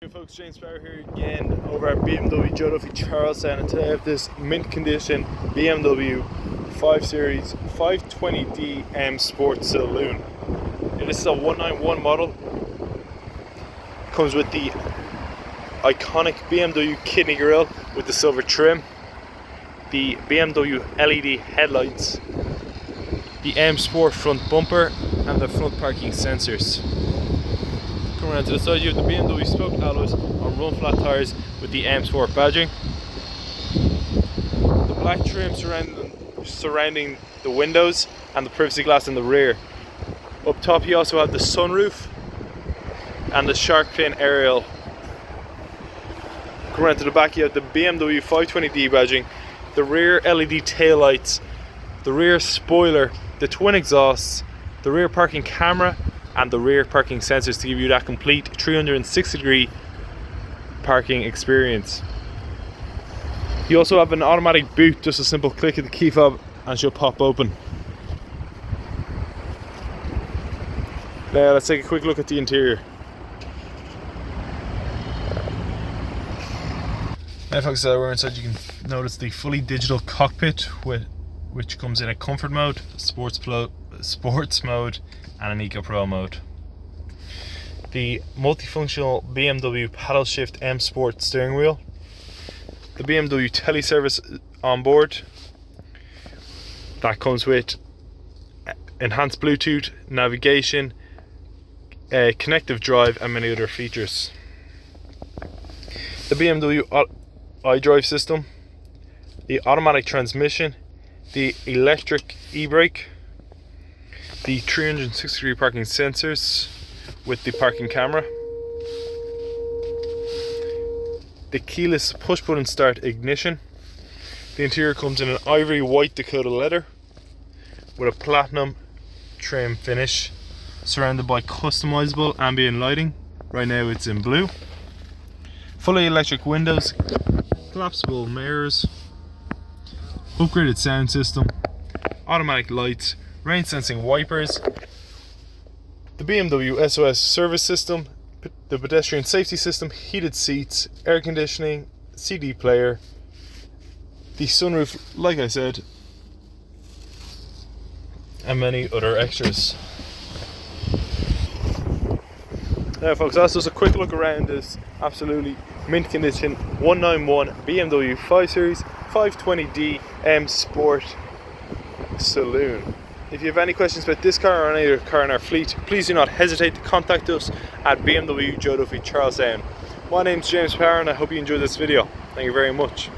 Hey folks, James Barr here again over at BMW Joe Duffy Charlestown, and today I have this mint condition BMW 5 Series 520D M Sport Saloon. Now, this is a 191 model. Comes with the iconic BMW kidney grille with the silver trim, the BMW LED headlights, the M Sport front bumper and the front parking sensors. Come around to the side, you have the BMW spoke alloys on run flat tyres with the M Sport badging. The black trim surrounding the windows and the privacy glass in the rear. Up top you also have the sunroof and the shark fin aerial. Come around to the back, you have the BMW 520D badging, the rear LED taillights, the rear spoiler, the twin exhausts, the rear parking camera and the rear parking sensors to give you that complete 360-degree parking experience. You also have an automatic boot, just a simple click of the key fob and she'll pop open. Now let's take a quick look at the interior. Now folks, we're inside. You can notice the fully digital cockpit which comes in a comfort mode, sports mode and an Eco Pro mode. The multifunctional BMW paddle shift M Sport steering wheel, the BMW teleservice on board that comes with enhanced Bluetooth, navigation, connective drive and many other features. The BMW iDrive system, the automatic transmission, the electric e-brake, the 360-degree parking sensors with the parking camera, the keyless push button start ignition. The interior comes in an ivory white Dakota leather with a platinum trim finish, surrounded by customizable ambient lighting. Right now it's in blue. Fully electric windows, collapsible mirrors, upgraded sound system, automatic lights, rain sensing wipers, the BMW SOS service system, the pedestrian safety system, heated seats, air conditioning, CD player, the sunroof, like I said, and many other extras. Now folks, that's just a quick look around this absolutely mint condition 191 BMW 5 Series 520D M Sport Saloon. If you have any questions about this car or any other car in our fleet, please do not hesitate to contact us at BMW Joe Duffy Charlestown. My name's James Barr and I hope you enjoyed this video. Thank you very much.